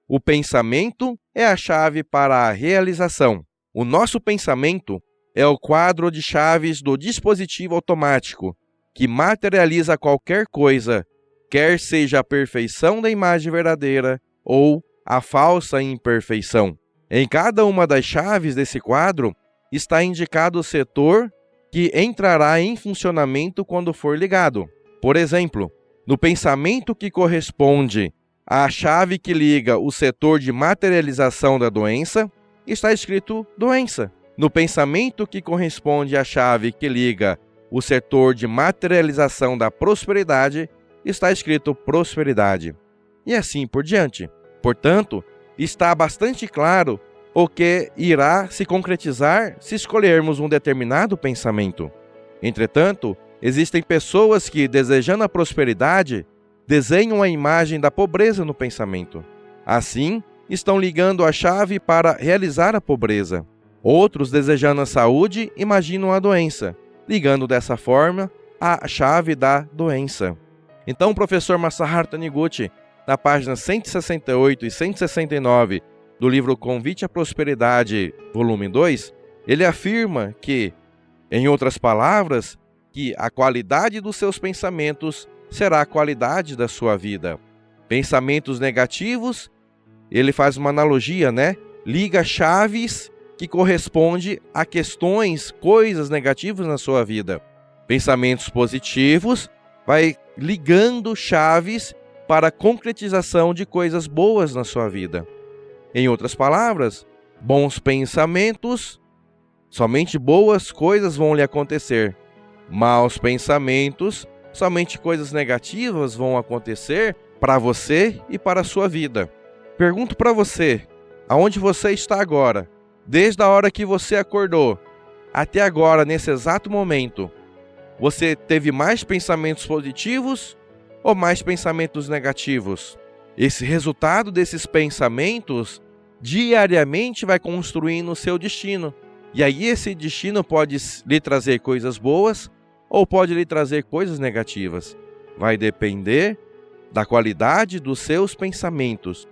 O pensamento é a chave para a realização. O nosso pensamento é o quadro de chaves do dispositivo automático, que materializa qualquer coisa, quer seja a perfeição da imagem verdadeira ou a falsa imperfeição. Em cada uma das chaves desse quadro está indicado o setor que entrará em funcionamento quando for ligado. Por exemplo, no pensamento que corresponde à chave que liga o setor de materialização da doença, está escrito doença. No pensamento que corresponde à chave que liga o setor de materialização da prosperidade, está escrito prosperidade. E assim por diante. Portanto, está bastante claro o que irá se concretizar se escolhermos um determinado pensamento. Entretanto, existem pessoas que, desejando a prosperidade, desenham a imagem da pobreza no pensamento. Assim, estão ligando a chave para realizar a pobreza. Outros, desejando a saúde, imaginam a doença, ligando dessa forma a chave da doença. Então, o professor Masaharu Taniguchi, na página 168 e 169 do livro Convite à Prosperidade, volume 2, ele afirma que, em outras palavras, que a qualidade dos seus pensamentos será a qualidade da sua vida. Pensamentos negativos, ele faz uma analogia, Liga chaves que correspondem a questões, coisas negativas na sua vida. Pensamentos positivos, vai ligando chaves para a concretização de coisas boas na sua vida. Em outras palavras, bons pensamentos, somente boas coisas vão lhe acontecer. Maus pensamentos, somente coisas negativas vão acontecer para você e para a sua vida. Pergunto para você, aonde você está agora? Desde a hora que você acordou até agora, nesse exato momento, você teve mais pensamentos positivos ou mais pensamentos negativos? Esse resultado desses pensamentos diariamente vai construindo o seu destino. E aí esse destino pode lhe trazer coisas boas ou pode lhe trazer coisas negativas. Vai depender da qualidade dos seus pensamentos.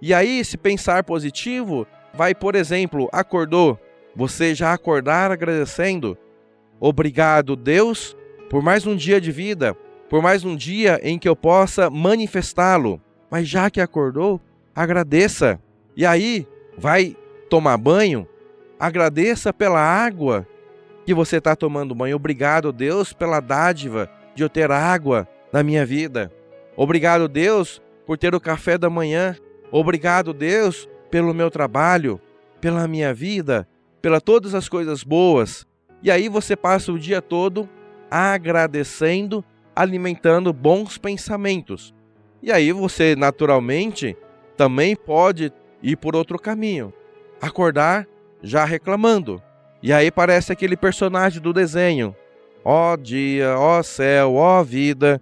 E aí esse pensar positivo vai, por exemplo, acordou, você já acordar agradecendo. Obrigado, Deus, por mais um dia de vida, por mais um dia em que eu possa manifestá-lo. Mas já que acordou, agradeça. E aí, vai tomar banho, agradeça pela água que você está tomando banho. Obrigado, Deus, pela dádiva de eu ter água na minha vida. Obrigado, Deus, por ter o café da manhã. Obrigado, Deus, pelo meu trabalho, pela minha vida, pelas todas as coisas boas. E aí você passa o dia todo agradecendo, alimentando bons pensamentos. E aí você, naturalmente, também pode ir por outro caminho. Acordar já reclamando. E aí parece aquele personagem do desenho. Ó dia, ó céu, ó vida.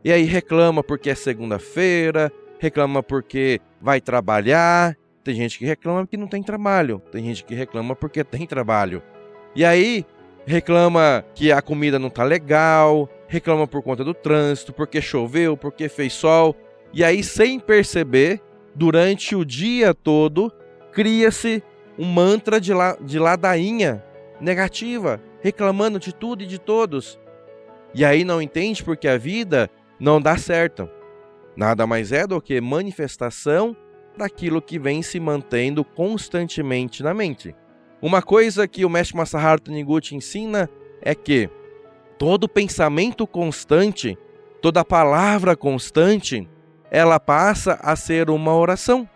E aí reclama porque é segunda-feira, reclama porque vai trabalhar. Tem gente que reclama porque não tem trabalho. Tem gente que reclama porque tem trabalho. E aí reclama que a comida não tá legal, reclama por conta do trânsito, porque choveu, porque fez sol. E aí, sem perceber, durante o dia todo, cria-se um mantra de ladainha negativa, reclamando de tudo e de todos. E aí não entende porque a vida não dá certo. Nada mais é do que manifestação daquilo que vem se mantendo constantemente na mente. Uma coisa que o mestre Masaharu Taniguchi ensina é que todo pensamento constante, toda palavra constante, ela passa a ser uma oração.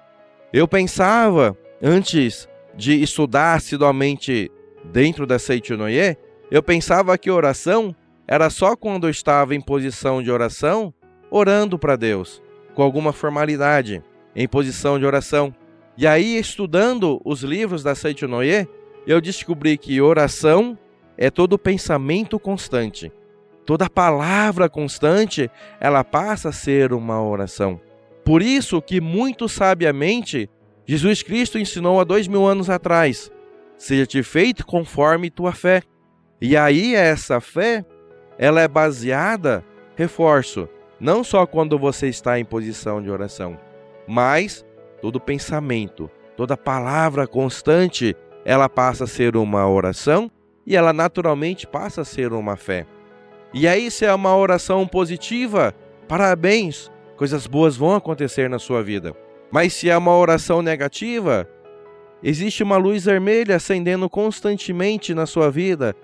Eu pensava, antes de estudar assiduamente dentro da Seicho-no-ie, eu pensava que oração era só quando eu estava em posição de oração, orando para Deus, com alguma formalidade, em posição de oração. E aí, estudando os livros da Seicho-no-ie, eu descobri que oração é todo pensamento constante. Toda palavra constante, ela passa a ser uma oração. Por isso que, muito sabiamente, Jesus Cristo ensinou há 2000 anos atrás: seja-te feito conforme tua fé. E aí, essa fé, ela é baseada, reforço, não só quando você está em posição de oração, mas todo pensamento, toda palavra constante, ela passa a ser uma oração e ela naturalmente passa a ser uma fé. E aí, se é uma oração positiva, parabéns, coisas boas vão acontecer na sua vida. Mas se é uma oração negativa, existe uma luz vermelha acendendo constantemente na sua vida,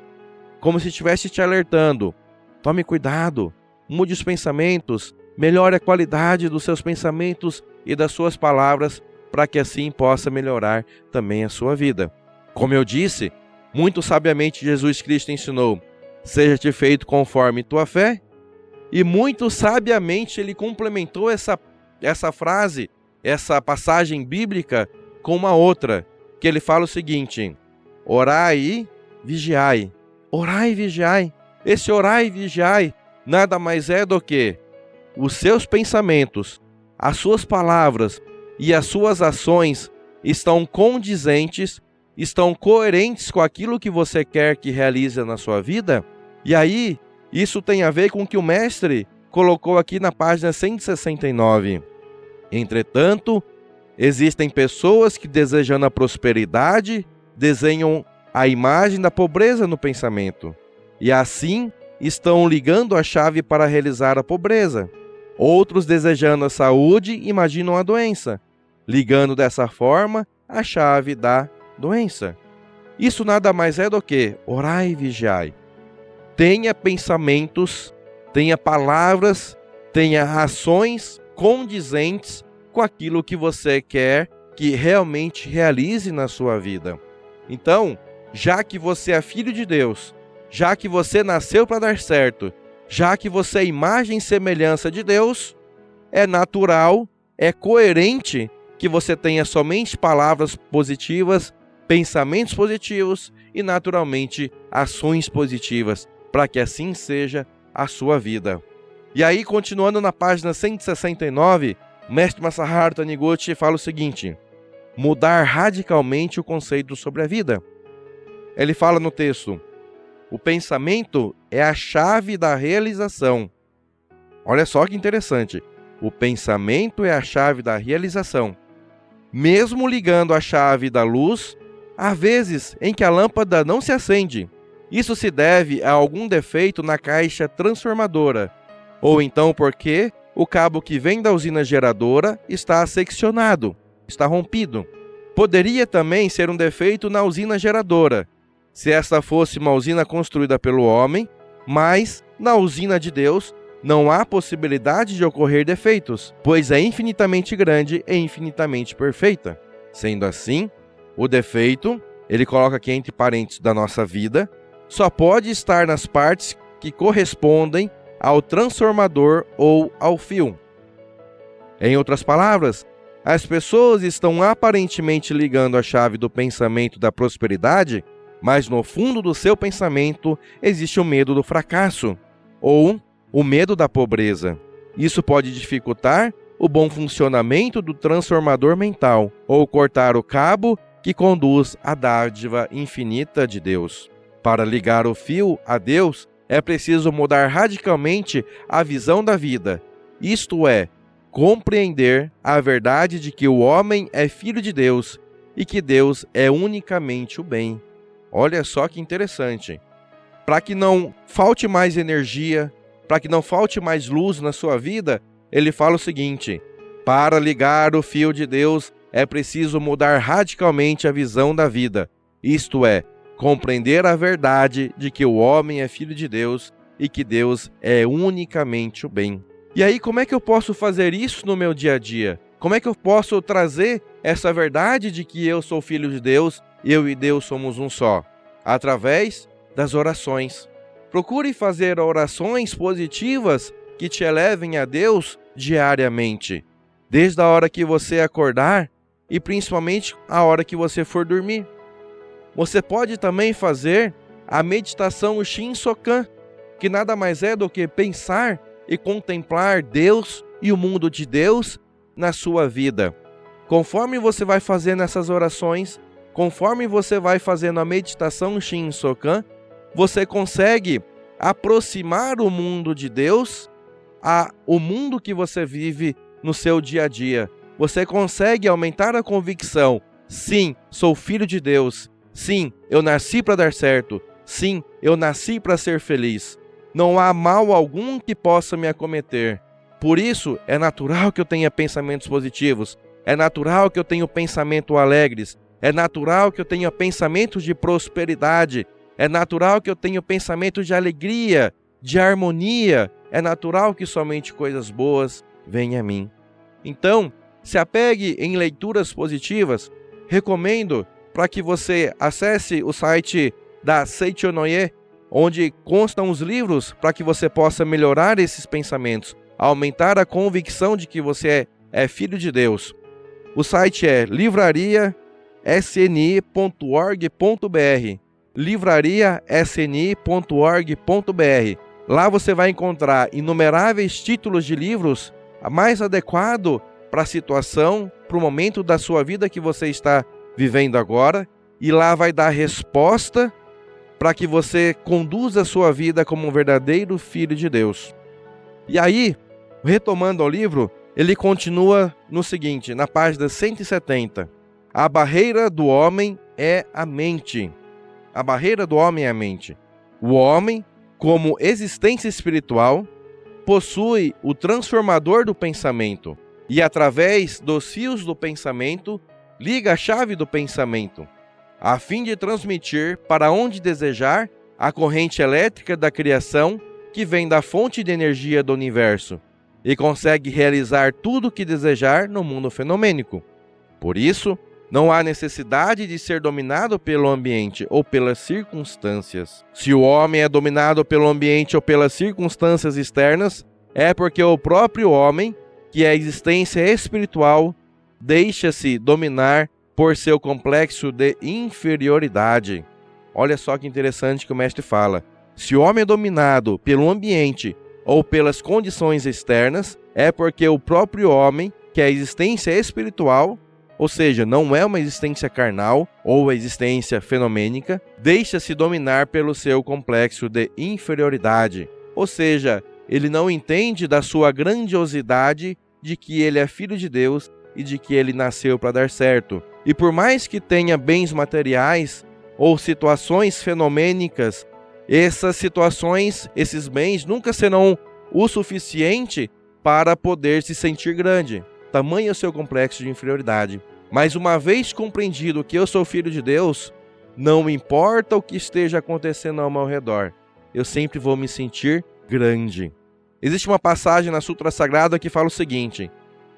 como se estivesse te alertando. Tome cuidado, mude os pensamentos, melhore a qualidade dos seus pensamentos e das suas palavras, para que assim possa melhorar também a sua vida. Como eu disse, muito sabiamente Jesus Cristo ensinou: seja-te feito conforme tua fé, e muito sabiamente ele complementou essa frase, essa passagem bíblica, com uma outra, que ele fala o seguinte: orai e vigiai. Orai e vigiai. Esse orai e vigiai nada mais é do que os seus pensamentos, as suas palavras e as suas ações estão condizentes, estão coerentes com aquilo que você quer que realize na sua vida? E aí, isso tem a ver com o que o mestre colocou aqui na página 169. Entretanto, existem pessoas que, desejando a prosperidade, desenham a imagem da pobreza no pensamento, e assim estão ligando a chave para realizar a pobreza. Outros, desejando a saúde, imaginam a doença, ligando dessa forma a chave da doença. Isso nada mais é do que orai e vigiai. Tenha pensamentos, tenha palavras, tenha ações condizentes com aquilo que você quer que realmente realize na sua vida. Então, já que você é filho de Deus, já que você nasceu para dar certo, já que você é imagem e semelhança de Deus, é natural, é coerente que você tenha somente palavras positivas, pensamentos positivos e, naturalmente, ações positivas, para que assim seja a sua vida. E aí, continuando na página 169, o mestre Masaharu Taniguchi fala o seguinte: mudar radicalmente o conceito sobre a vida. Ele fala no texto: o pensamento é a chave da realização. Olha só que interessante. O pensamento é a chave da realização. Mesmo ligando a chave da luz, há vezes em que a lâmpada não se acende. Isso se deve a algum defeito na caixa transformadora, ou então porque o cabo que vem da usina geradora está seccionado, está rompido. Poderia também ser um defeito na usina geradora, se esta fosse uma usina construída pelo homem, mas na usina de Deus não há possibilidade de ocorrer defeitos, pois é infinitamente grande e infinitamente perfeita. Sendo assim, o defeito, ele coloca aqui entre parênteses da nossa vida, só pode estar nas partes que correspondem ao transformador ou ao fio. Em outras palavras, as pessoas estão aparentemente ligando a chave do pensamento da prosperidade, mas no fundo do seu pensamento existe o medo do fracasso, ou o medo da pobreza. Isso pode dificultar o bom funcionamento do transformador mental, ou cortar o cabo que conduz à dádiva infinita de Deus. Para ligar o fio a Deus, é preciso mudar radicalmente a visão da vida, isto é, compreender a verdade de que o homem é filho de Deus e que Deus é unicamente o bem. Olha só que interessante. Para que não falte mais energia, para que não falte mais luz na sua vida, ele fala o seguinte: para ligar o fio de Deus é preciso mudar radicalmente a visão da vida, isto é, compreender a verdade de que o homem é filho de Deus e que Deus é unicamente o bem. E aí, como é que eu posso fazer isso no meu dia a dia? Como é que eu posso trazer essa verdade de que eu sou filho de Deus, eu e Deus somos um só? Através das orações. Procure fazer orações positivas que te elevem a Deus diariamente, desde a hora que você acordar e principalmente a hora que você for dormir. Você pode também fazer a meditação Shinsokan, que nada mais é do que pensar e contemplar Deus e o mundo de Deus na sua vida. Conforme você vai fazendo essas orações, conforme você vai fazendo a meditação Shinsokan, você consegue aproximar o mundo de Deus ao mundo que você vive no seu dia a dia. você consegue aumentar a convicção: sim, sou filho de Deus. Sim, eu nasci para dar certo. Sim, eu nasci para ser feliz. Não há mal algum que possa me acometer. Por isso, é natural que eu tenha pensamentos positivos. É natural que eu tenha pensamentos alegres. É natural que eu tenha pensamentos de prosperidade. É natural que eu tenha pensamentos de alegria, de harmonia. É natural que somente coisas boas venham a mim. Então, se apegue em leituras positivas. Recomendo para que você acesse o site da Seichonoye, onde constam os livros para que você possa melhorar esses pensamentos, aumentar a convicção de que você é filho de Deus. O site é livrariasni.org.br, livrariasni.org.br. Lá você vai encontrar inumeráveis títulos de livros mais adequados para a situação, para o momento da sua vida que você está vivendo agora, e lá vai dar resposta para que você conduza a sua vida como um verdadeiro filho de Deus. E aí, retomando ao livro, ele continua no seguinte, na página 170. A barreira do homem é a mente. A barreira do homem é a mente. O homem, como existência espiritual, possui o transformador do pensamento e, através dos fios do pensamento, liga a chave do pensamento, a fim de transmitir para onde desejar a corrente elétrica da criação que vem da fonte de energia do universo e consegue realizar tudo o que desejar no mundo fenomênico. Por isso, não há necessidade de ser dominado pelo ambiente ou pelas circunstâncias. Se o homem é dominado pelo ambiente ou pelas circunstâncias externas, é porque o próprio homem, que é a existência espiritual, deixa-se dominar por seu complexo de inferioridade. Olha só que interessante que o mestre fala. Se o homem é dominado pelo ambiente ou pelas condições externas, é porque o próprio homem, que é a existência espiritual, ou seja, não é uma existência carnal ou a existência fenomênica, deixa-se dominar pelo seu complexo de inferioridade. Ou seja, ele não entende da sua grandiosidade de que ele é filho de Deus e de que ele nasceu para dar certo. E por mais que tenha bens materiais ou situações fenomênicas, essas situações, esses bens nunca serão o suficiente para poder se sentir grande. Tamanho é o seu complexo de inferioridade. Mas uma vez compreendido que eu sou filho de Deus, não importa o que esteja acontecendo ao meu redor, eu sempre vou me sentir grande. Existe uma passagem na Sutra Sagrada que fala o seguinte: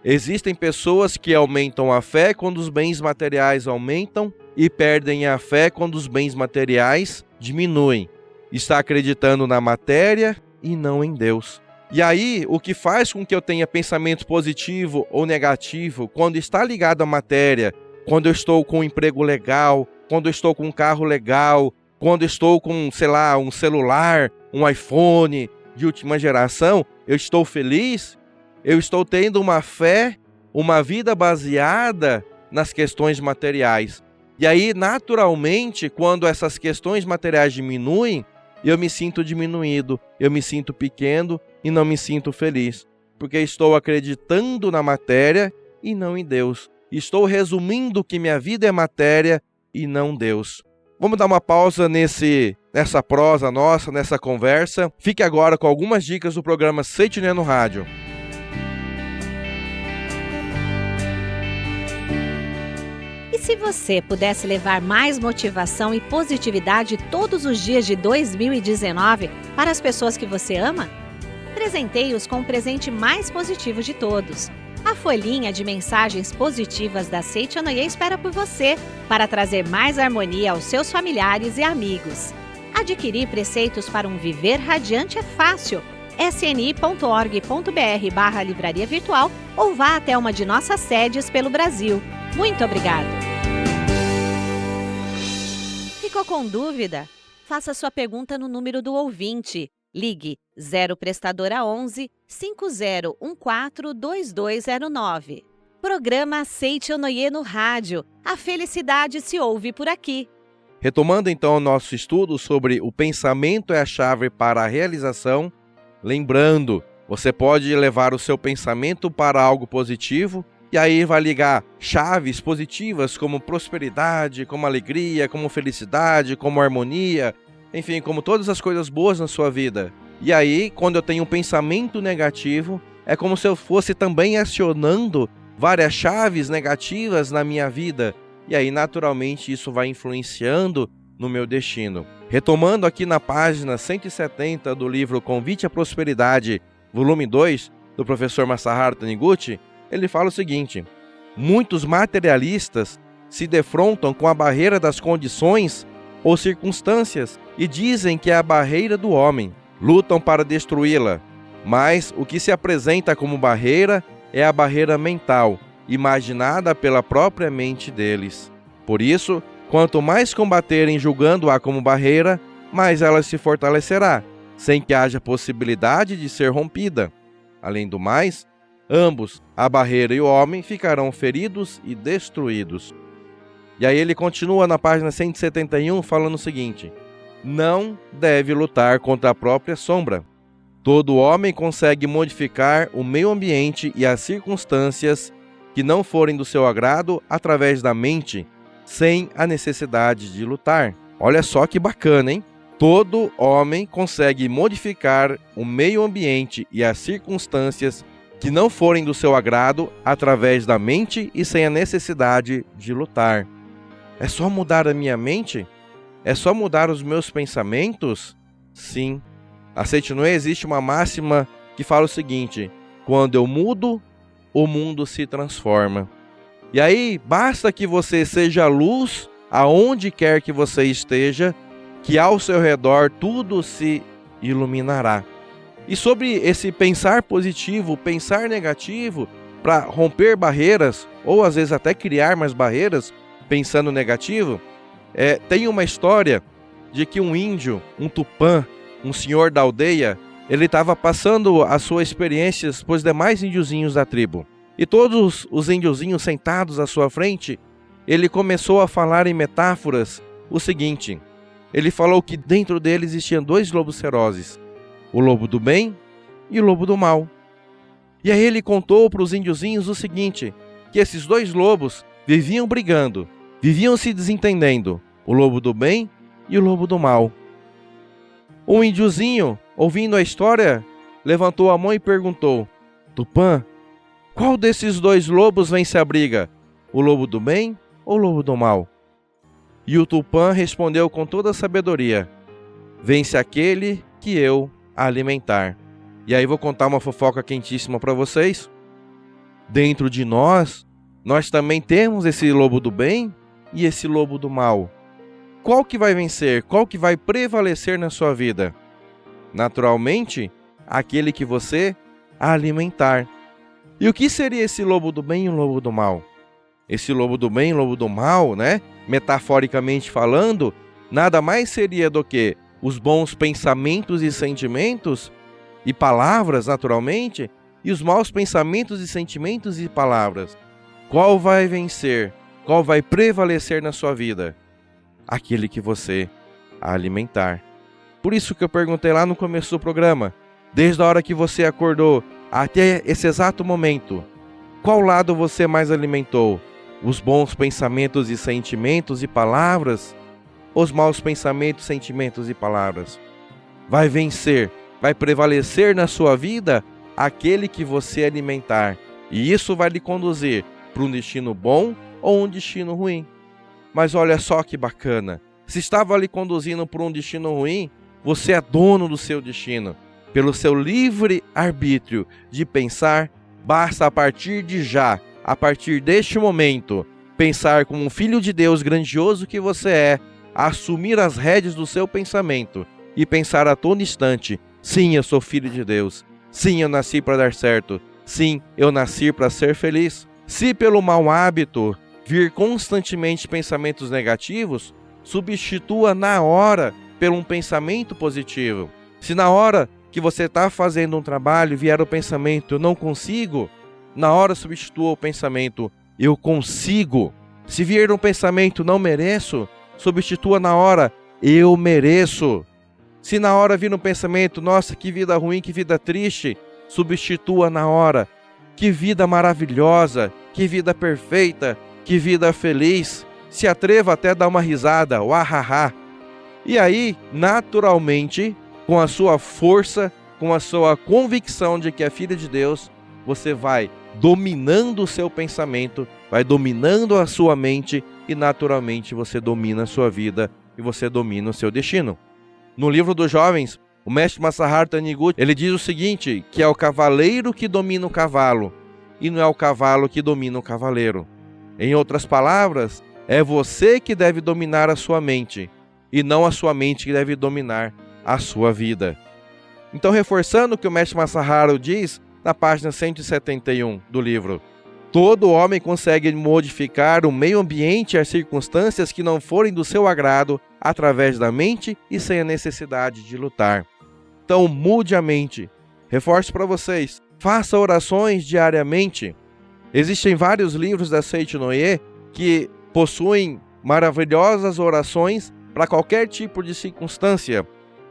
existem pessoas que aumentam a fé quando os bens materiais aumentam e perdem a fé quando os bens materiais diminuem. Está acreditando na matéria e não em Deus. E aí, o que faz com que eu tenha pensamento positivo ou negativo quando está ligado à matéria, quando eu estou com um emprego legal, quando eu estou com um carro legal, quando eu estou com, sei lá, um celular, um iPhone de última geração, eu estou feliz? Eu estou tendo uma fé, uma vida baseada nas questões materiais. E aí, naturalmente, quando essas questões materiais diminuem, eu me sinto diminuído, eu me sinto pequeno e não me sinto feliz, porque estou acreditando na matéria e não em Deus. Estou resumindo que minha vida é matéria e não Deus. Vamos dar uma pausa nessa prosa nossa, nessa conversa. Fique agora com algumas dicas do programa Seichonoye no Rádio. E se você pudesse levar mais motivação e positividade todos os dias de 2019 para as pessoas que você ama? Presenteie-os com o presente mais positivo de todos. A folhinha de mensagens positivas da Seichonoye espera por você para trazer mais harmonia aos seus familiares e amigos. Adquirir preceitos para um viver radiante é fácil. sni.org.br/livraria virtual ou vá até uma de nossas sedes pelo Brasil. Muito obrigado! Ficou com dúvida? Faça sua pergunta no número do ouvinte. Ligue 0 prestadora 11 5014 2209. Programa Seichonoye no Rádio. A felicidade se ouve por aqui. Retomando então o nosso estudo sobre o pensamento é a chave para a realização, lembrando, você pode levar o seu pensamento para algo positivo E aí vai ligar chaves positivas como prosperidade, como alegria, como felicidade, como harmonia, enfim, como todas as coisas boas na sua vida. E aí, quando eu tenho um pensamento negativo, é como se eu fosse também acionando várias chaves negativas na minha vida. E aí, naturalmente, isso vai influenciando no meu destino. Retomando aqui na página 170 do livro Convite à Prosperidade, volume 2, do professor Masaharu Taniguchi, ele fala o seguinte: muitos materialistas se defrontam com a barreira das condições ou circunstâncias e dizem que é a barreira do homem. Lutam para destruí-la, mas o que se apresenta como barreira é a barreira mental, imaginada pela própria mente deles. Por isso, quanto mais combaterem julgando-a como barreira, mais ela se fortalecerá, sem que haja possibilidade de ser rompida. Além do mais, ambos, a barreira e o homem, ficarão feridos e destruídos. E aí ele continua na página 171 falando o seguinte: não deve lutar contra a própria sombra. Todo homem consegue modificar o meio ambiente e as circunstâncias que não forem do seu agrado através da mente, sem a necessidade de lutar. Olha só que bacana, hein? Todo homem consegue modificar o meio ambiente e as circunstâncias que não forem do seu agrado através da mente e sem a necessidade de lutar. É só mudar a minha mente? É só mudar os meus pensamentos? Sim. A Seitinoe existe uma máxima que fala o seguinte: quando eu mudo, o mundo se transforma. E aí, basta que você seja luz aonde quer que você esteja, que ao seu redor tudo se iluminará. E sobre esse pensar positivo, pensar negativo, para romper barreiras, ou às vezes até criar mais barreiras, pensando negativo, tem uma história de que um índio, um tupã, um senhor da aldeia, ele estava passando as suas experiências para os demais índiozinhos da tribo. E todos os índiozinhos sentados à sua frente, ele começou a falar em metáforas o seguinte: ele falou que dentro dele existiam dois lobos ferozes, o lobo do bem e o lobo do mal. E aí ele contou para os índiozinhos o seguinte, que esses dois lobos viviam brigando, viviam se desentendendo, o lobo do bem e o lobo do mal. Um índiozinho, ouvindo a história, levantou a mão e perguntou: Tupã, qual desses dois lobos vence a briga? O lobo do bem ou o lobo do mal? E o Tupã respondeu com toda a sabedoria: vence aquele que eu alimentar. E aí vou contar uma fofoca quentíssima para vocês. Dentro de nós também temos esse lobo do bem e esse lobo do mal. Qual que vai vencer? Qual que vai prevalecer na sua vida? Naturalmente, aquele que você alimentar. E o que seria esse lobo do bem e o lobo do mal? Esse lobo do bem e o lobo do mal, né? Metaforicamente falando, nada mais seria do que os bons pensamentos e sentimentos e palavras, naturalmente, e os maus pensamentos e sentimentos e palavras. Qual vai vencer? Qual vai prevalecer na sua vida? Aquele que você alimentar. Por isso que eu perguntei lá no começo do programa, desde a hora que você acordou até esse exato momento, qual lado você mais alimentou? Os bons pensamentos e sentimentos e palavras? Os maus pensamentos, sentimentos e palavras? Vai vencer, vai prevalecer na sua vida aquele que você alimentar. E isso vai lhe conduzir para um destino bom ou um destino ruim. Mas olha só que bacana, se estava lhe conduzindo para um destino ruim, você é dono do seu destino. Pelo seu livre arbítrio de pensar, basta a partir de já, a partir deste momento, pensar como um filho de Deus grandioso que você é, assumir as rédeas do seu pensamento e pensar a todo instante: sim, eu sou filho de Deus, sim, eu nasci para dar certo, sim, eu nasci para ser feliz. Se pelo mau hábito vir constantemente pensamentos negativos, substitua na hora por um pensamento positivo. Se na hora que você está fazendo um trabalho vier o pensamento: eu não consigo, na hora substitua o pensamento: eu consigo. Se vier um pensamento: não mereço, substitua na hora: eu mereço. Se na hora vir um pensamento: nossa, que vida ruim, que vida triste, substitua na hora: Que vida maravilhosa, que vida perfeita, que vida feliz. Se atreva até a dar uma risada, uahaha. E aí, naturalmente, com a sua força, com a sua convicção de que é filho de Deus, você vai dominando o seu pensamento, vai dominando a sua mente e naturalmente você domina a sua vida e você domina o seu destino. No livro dos jovens, o mestre Masaharu Taniguchi, ele diz o seguinte, que é o cavaleiro que domina o cavalo e não é o cavalo que domina o cavaleiro. Em outras palavras, é você que deve dominar a sua mente e não a sua mente que deve dominar a sua vida. Então, reforçando o que o mestre Masaharu diz na página 171 do livro, todo homem consegue modificar o meio ambiente e as circunstâncias que não forem do seu agrado através da mente e sem a necessidade de lutar. Então, mude a mente. Reforço para vocês, faça orações diariamente. Existem vários livros da Seiichi Noye que possuem maravilhosas orações para qualquer tipo de circunstância.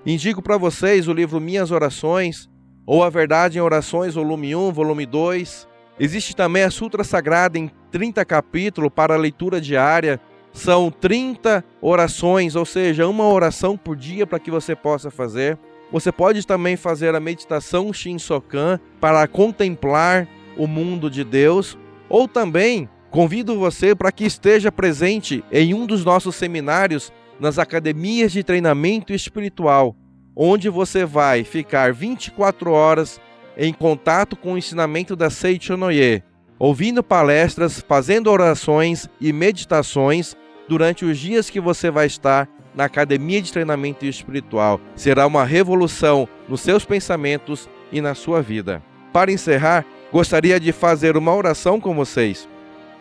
Indico para vocês o livro Minhas Orações, ou A Verdade em Orações, volume 1, volume 2. Existe também a Sutra Sagrada em 30 capítulos para a leitura diária. São 30 orações, ou seja, uma oração por dia para que você possa fazer. Você pode também fazer a meditação Shinsokan para contemplar o mundo de Deus. Ou também convido você para que esteja presente em um dos nossos seminários nas academias de treinamento espiritual, onde você vai ficar 24 horas em contato com o ensinamento da Seiichi Noye, ouvindo palestras, fazendo orações e meditações durante os dias que você vai estar na academia de treinamento espiritual. Será uma revolução nos seus pensamentos e na sua vida. Para encerrar, gostaria de fazer uma oração com vocês.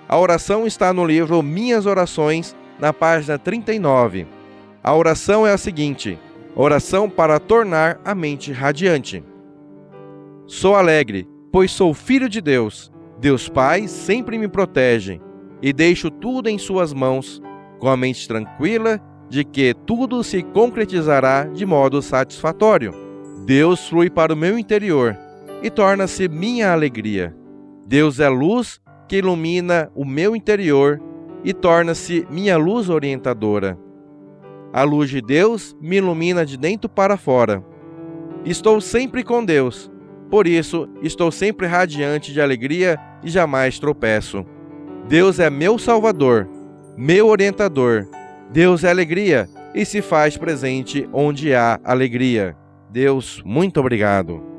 A oração está no livro Minhas Orações, na página 39. A oração é a seguinte: oração para tornar a mente radiante. Sou alegre, pois sou filho de Deus. Deus Pai sempre me protege e deixo tudo em suas mãos, com a mente tranquila de que tudo se concretizará de modo satisfatório. Deus flui para o meu interior e torna-se minha alegria. Deus é luz que ilumina o meu interior e torna-se minha luz orientadora. A luz de Deus me ilumina de dentro para fora. Estou sempre com Deus, por isso estou sempre radiante de alegria e jamais tropeço. Deus é meu Salvador, meu orientador. Deus é alegria e se faz presente onde há alegria. Deus, muito obrigado.